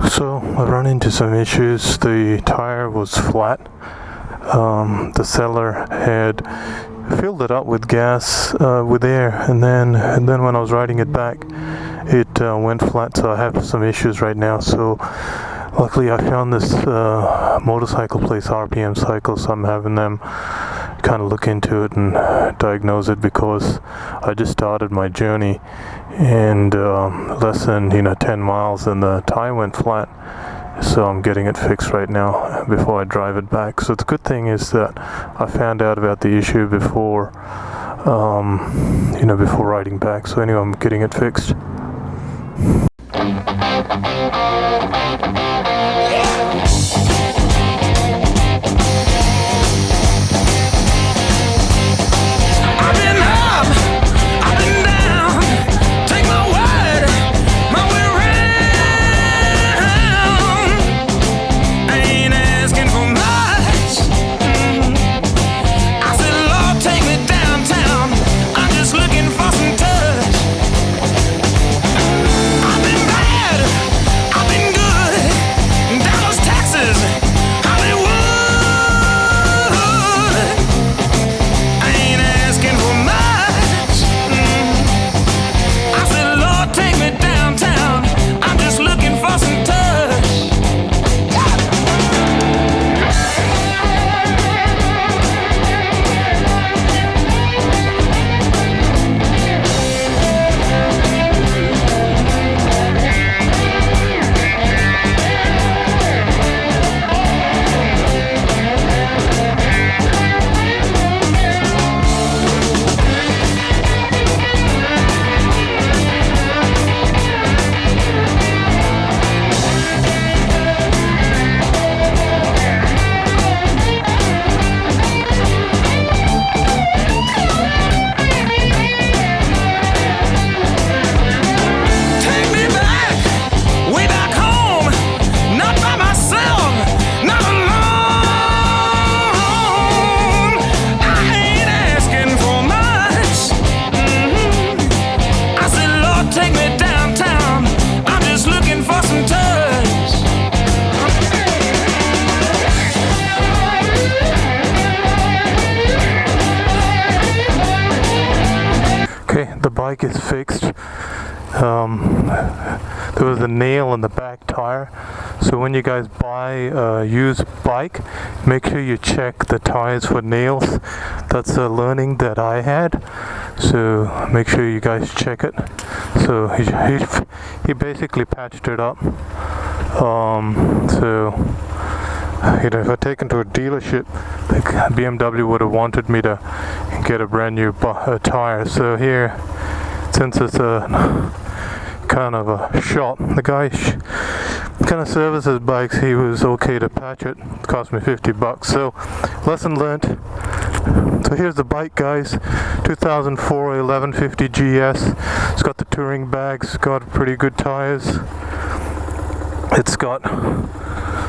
So I run into some issues. The tire was flat. The seller had filled it up with gas, with air, and then when I was riding it back, it went flat. So I have some issues right now. So luckily I found this motorcycle place, RPM Cycle, so I'm having them kind of look into it and diagnose it, because I just started my journey and less than 10 miles and the tire went flat. So I'm getting it fixed right now before I drive it back. So the good thing is that I found out about the issue before before riding back. So anyway, I'm getting it fixed. The bike is fixed. There was a nail in the back tire, so when you guys buy a used bike, make sure you check the tires for nails. That's a learning that I had, so make sure you guys check it. So he basically patched it up. If I take it to a dealership, BMW would have wanted me to get a brand new tire. So here, since it's a kind of a shop, the guy kind of services bikes, he was okay to patch it. It cost me $50. So lesson learned. So here's the bike, guys. 2004 R1150GS. It's got the touring bags, got pretty good tires. It's got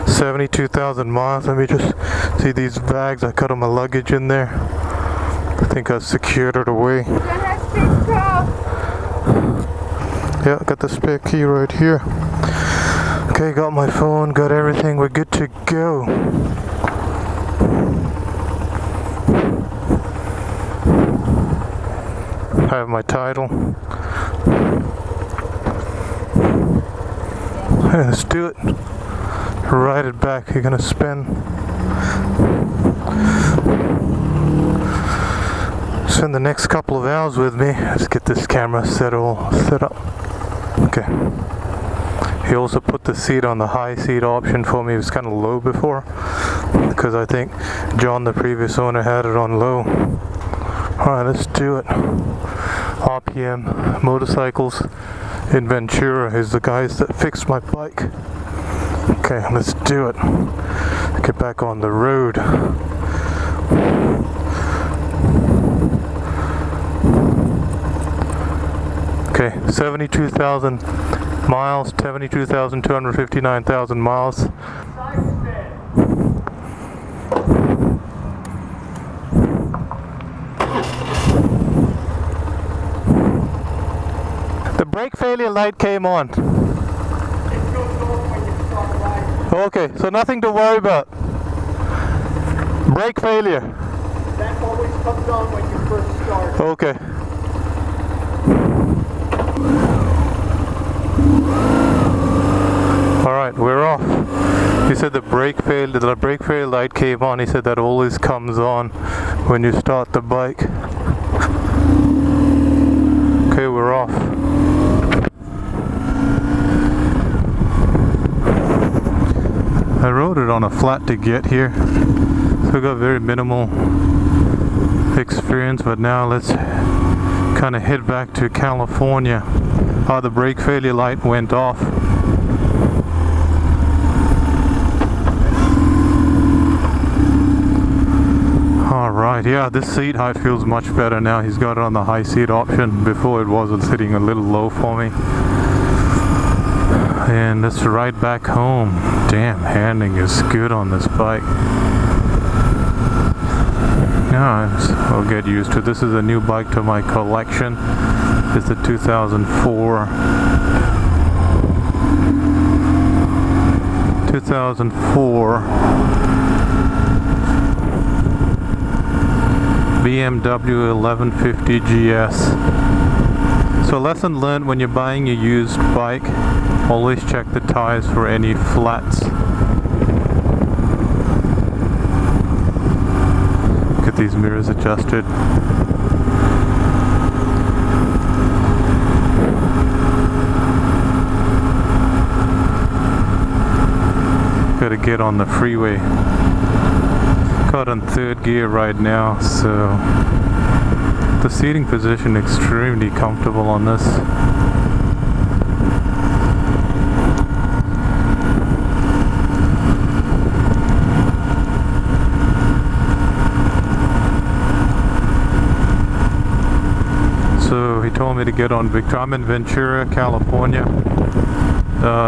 72,000 miles. Let me just see these bags. I cut all my luggage in there. I think I secured it away. Yeah, I got the spare key right here. Okay, got my phone, got everything. We're good to go. I have my title. Hey, let's do it. Ride it back. You're gonna spend. Spend the next couple of hours with me. Let's get this camera set up. Okay. He also put the seat on the high seat option for me. It was kind of low before, because I think John, the previous owner, had it on low. Alright, let's do it. RPM Motorcycles in Ventura is the guys that fixed my bike. Okay, let's do it. Get back on the road. Okay, 72,000 miles, 72,259,000 miles. The brake failure light came on. Okay, so nothing to worry about. Brake failure. That always comes on when you first start. Okay. Alright, we're off. He said the brake fail light came on. He said that always comes on when you start the bike. Okay, we're off. I rode it on a flat to get here, so I got very minimal experience, but now let's kind of head back to California. Oh, the brake failure light went off. Alright, yeah, this seat height feels much better now. He's got it on the high seat option. Before it was sitting a little low for me. And let's ride back home. Damn, handling is good on this bike. Yeah, I'll get used to it. This is a new bike to my collection. It's the 2004 BMW R1150GS. So lesson learned: when you're buying a used bike, always check the tires for any flats. Get these mirrors adjusted. Gotta get on the freeway. Got on third gear right now, so the seating position extremely comfortable on this. So he told me to get on Victor. I'm in Ventura, California.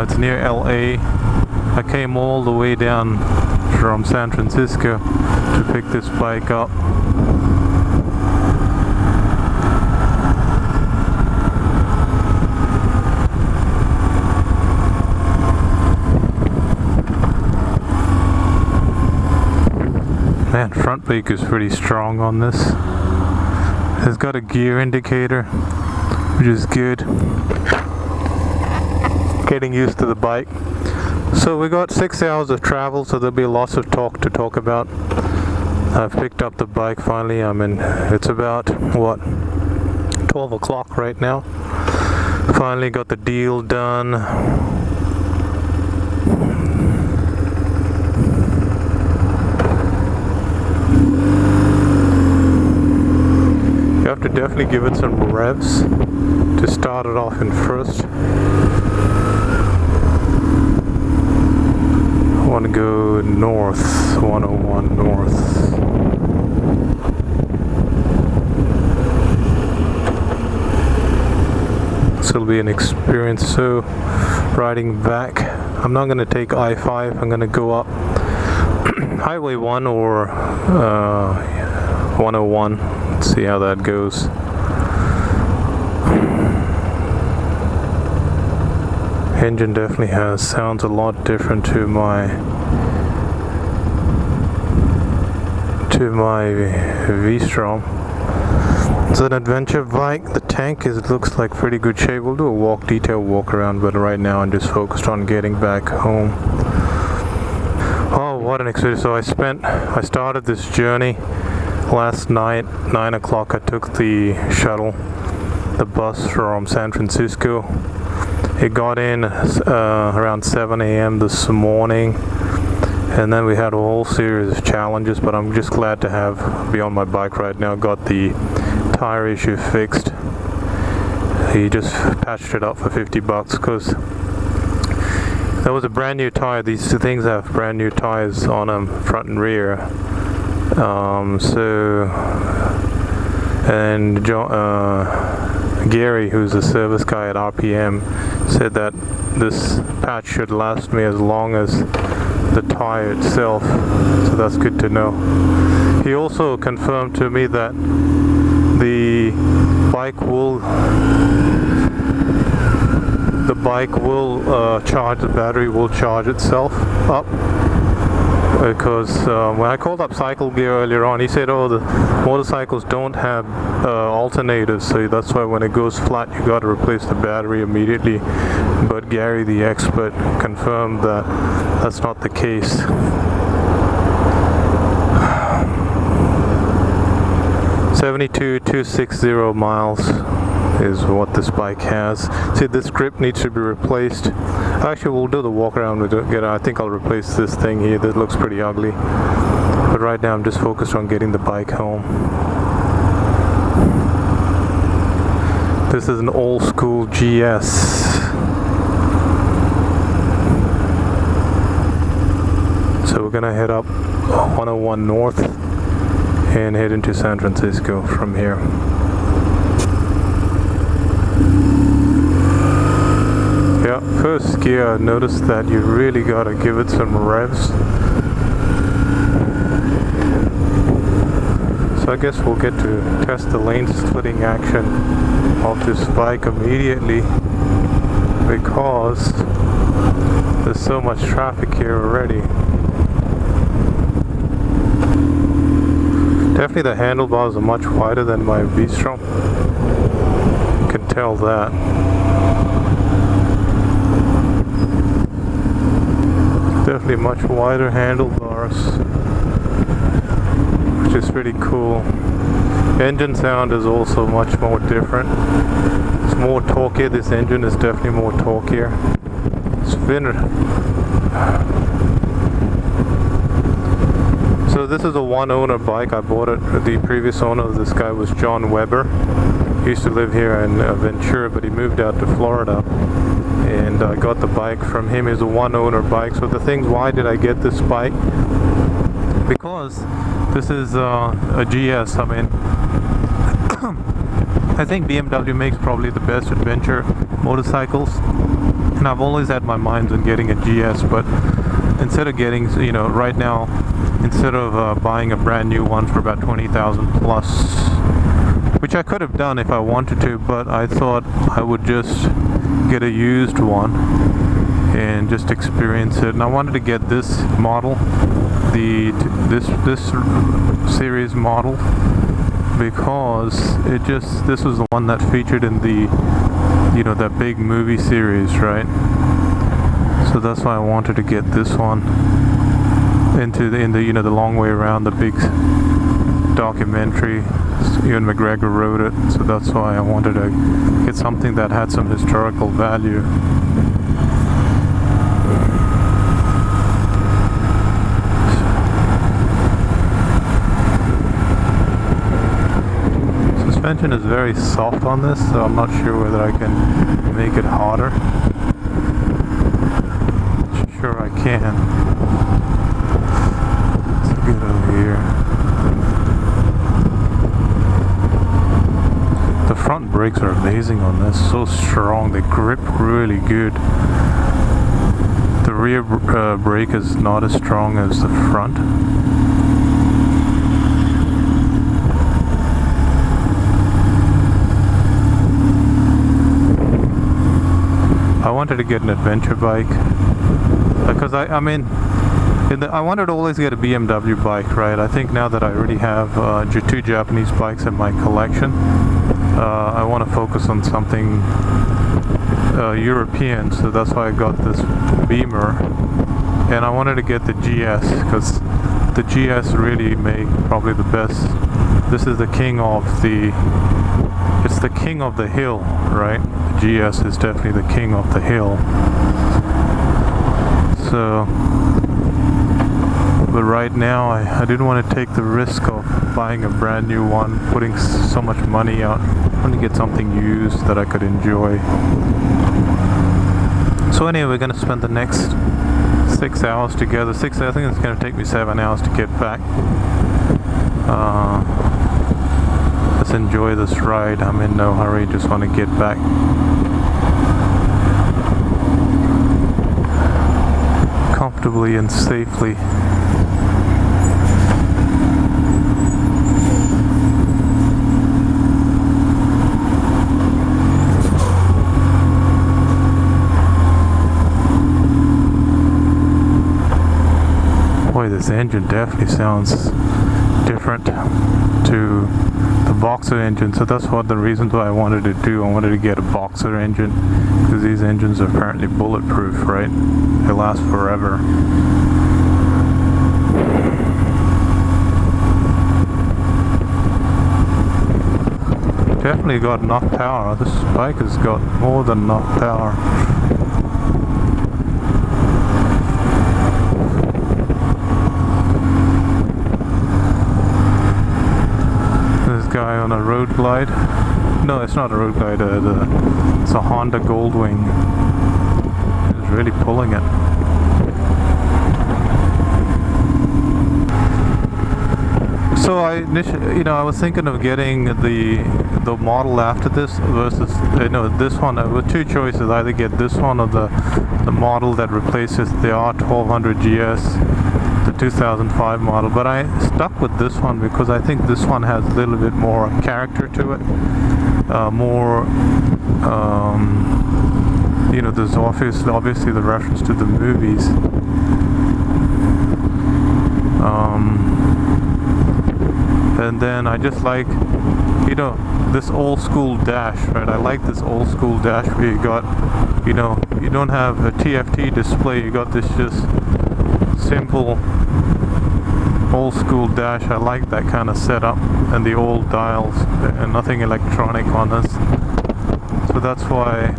It's near LA. I came all the way down from San Francisco to pick this bike up. Man, front brake is pretty strong on this. It's got a gear indicator, which is good. Getting used to the bike. So we got 6 hours of travel, so there'll be lots of talk about. I've picked up the bike finally. It's about, what, 12 o'clock right now. Finally got the deal done. You have to definitely give it some revs to start it off in first. I want to go north, 101 north. This will be an experience. So riding back, I'm not going to take I-5, I'm going to go up Highway 1 or 101. Let's see how that goes. Engine definitely sounds a lot different to my V-Strom. It's an adventure bike. The tank looks like pretty good shape. We'll do a detail walk around, but right now I'm just focused on getting back home. Oh, what an experience. So I started this journey last night, 9 o'clock. I took the shuttle, the bus from San Francisco. It got in around 7 a.m. this morning, and then we had a whole series of challenges, but I'm just glad to be on my bike right now. Got the tire issue fixed. He just patched it up for $50 because that was a brand new tire. These two things have brand new tires on them, front and rear. Gary, who's the service guy at RPM, said that this patch should last me as long as the tire itself, so that's good to know. He also confirmed to me that the the bike will charge, the battery will charge itself up. Because when I called up Cycle Gear earlier on, he said, oh, the motorcycles don't have alternators, so that's why when it goes flat you got to replace the battery immediately. But Gary the expert confirmed that that's not the case. $72,260 miles is what this bike has. See, this grip needs to be replaced. Actually, we'll do the walk around with it. I think I'll replace this thing here that looks pretty ugly. But right now I'm just focused on getting the bike home. This is an old school GS. So we're gonna head up 101 North and head into San Francisco from here. Yeah, first gear, I noticed that you really gotta give it some revs. So I guess we'll get to test the lane splitting action of this bike immediately, because there's so much traffic here already. Definitely the handlebars are much wider than my V-Strom. You can tell that. Definitely much wider handlebars, which is pretty cool. Engine sound is also much more different. It's more torquey. This engine is definitely more torqueier. It's thinner. So this is a one-owner bike. I bought it. The previous owner of this guy was John Weber. He used to live here in Ventura, but he moved out to Florida. And I got the bike from him. It's a one-owner bike. So the things, why did I get this bike? Because this is a GS. I mean, I think BMW makes probably the best adventure motorcycles, and I've always had my mind on getting a GS. But instead of getting, you know, right now, instead of buying a brand new one for about 20,000 plus, which I could have done if I wanted to, but I thought I would just get a used one and just experience it. And I wanted to get this model, this series model, because this was the one that featured in the, you know, that big movie series, right? So that's why I wanted to get this one in the you know, the Long Way Around, the big documentary. Ewan McGregor wrote it, so that's why I wanted to get something that had some historical value. Suspension is very soft on this, so I'm not sure whether I can make it harder. Sure I can. Let's get over here. The front brakes are amazing on this, so strong, they grip really good. The rear brake is not as strong as the front. I wanted to get an adventure bike because I mean, I wanted to always get a BMW bike, right? I think now that I already have two Japanese bikes in my collection, I want to focus on something European, so that's why I got this Beamer, and I wanted to get the GS because the GS really make probably the best. This is the king of the, it's the king of the hill, right? The GS is definitely the king of the hill. So, but right now I didn't want to take the risk of buying a brand new one, putting so much money out. I want to get something used that I could enjoy. So anyway, we're going to spend the next 6 hours together. I think it's going to take me 7 hours to get back. Let's enjoy this ride. I'm in no hurry, just want to get back. Comfortably and safely. this engine definitely sounds different to the Boxer engine, so that's one of the reasons why I wanted to do. I wanted to get a Boxer engine because these engines are apparently bulletproof, right? They last forever. Definitely got enough power. This bike has got more than enough power. Guy on a road glide. No, it's not a road glide. It's a Honda Goldwing. It's really pulling it. So I was thinking of getting the model after this versus this one. With two choices: either get this one or the model that replaces the R1150GS. The 2005 model, but I stuck with this one because I think this one has a little bit more character to it, there's obviously the reference to the movies, and then I just like this old school dash, right? I like this old school dash where you got, you don't have a TFT display, you got this just simple old school dash. I like that kind of setup and the old dials and nothing electronic on this, so that's why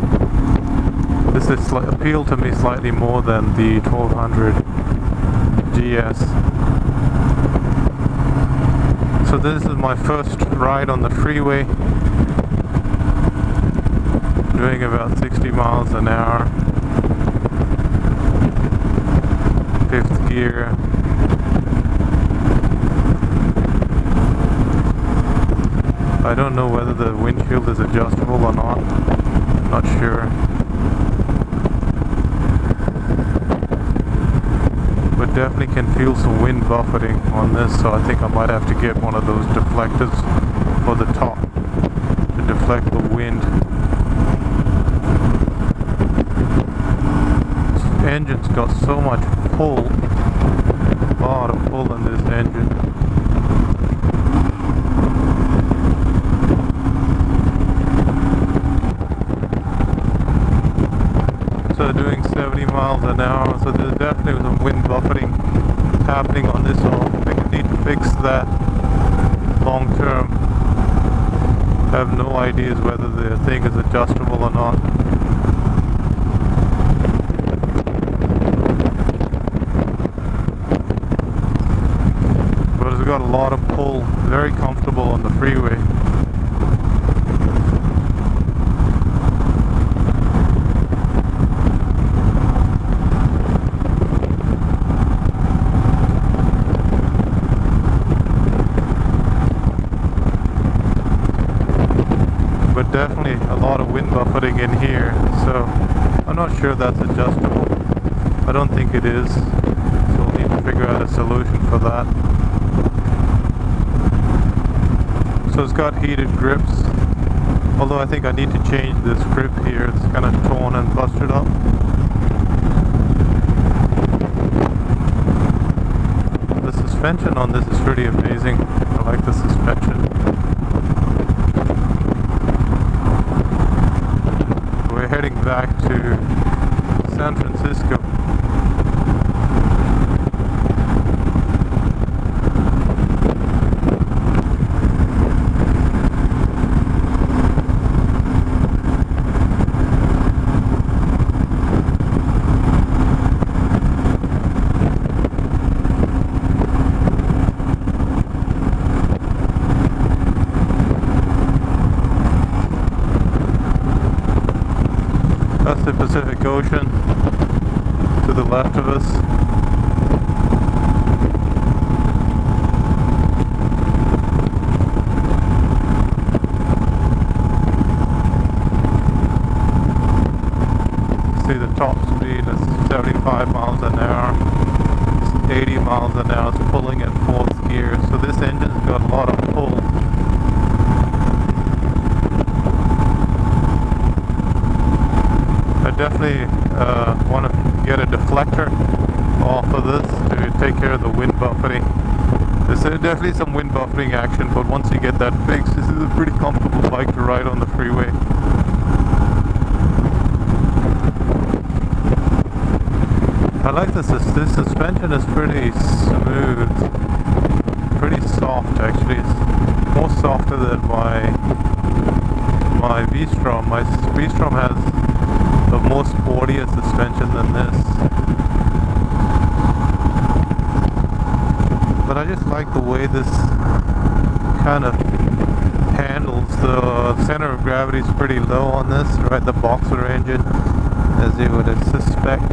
this is appealed to me slightly more than the 1200 GS. So this is my first ride on the freeway, doing about 60 miles an hour, 5th gear. I don't know whether the windshield is adjustable or not, not sure. But definitely can feel some wind buffeting on this, so I think I might have to get one of those deflectors for the top to deflect the wind. This engine's got so much pull, a lot of pull in this engine. So doing 70 miles an hour, so there's definitely some wind buffeting happening on this, so I need to fix that long term. I have no ideas whether the thing is adjustable or not. But it's got a lot of pull, very comfortable on the freeway. Definitely a lot of wind buffeting in here, so I'm not sure that's adjustable. I don't think it is, so we'll need to figure out a solution for that. So it's got heated grips, although I think I need to change this grip here. It's kind of torn and busted up. The suspension on this is pretty amazing. I like the suspension. Heading back to San Francisco. That's the Pacific Ocean to the left of us. See the top speed is 75 miles an hour. It's 80 miles an hour. It's pulling at 4th gear. So this engine's got a lot of pull. I definitely want to get a deflector off of this to take care of the wind buffeting. There's definitely some wind buffeting action, but once you get that fixed, this is a pretty comfortable bike to ride on the freeway. I like this suspension is pretty smooth, pretty soft actually. It's more softer than my V-Strom. My V-Strom has the more sportier suspension than this. But I just like the way this kind of handles. The center of gravity is pretty low on this, right? The boxer engine, as you would suspect.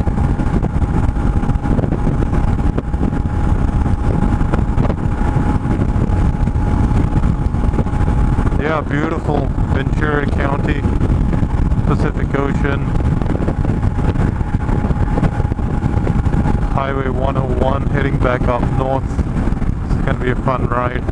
Yeah, beautiful Ventura County, Pacific Ocean, Highway 101 heading back up north. It's going to be a fun ride.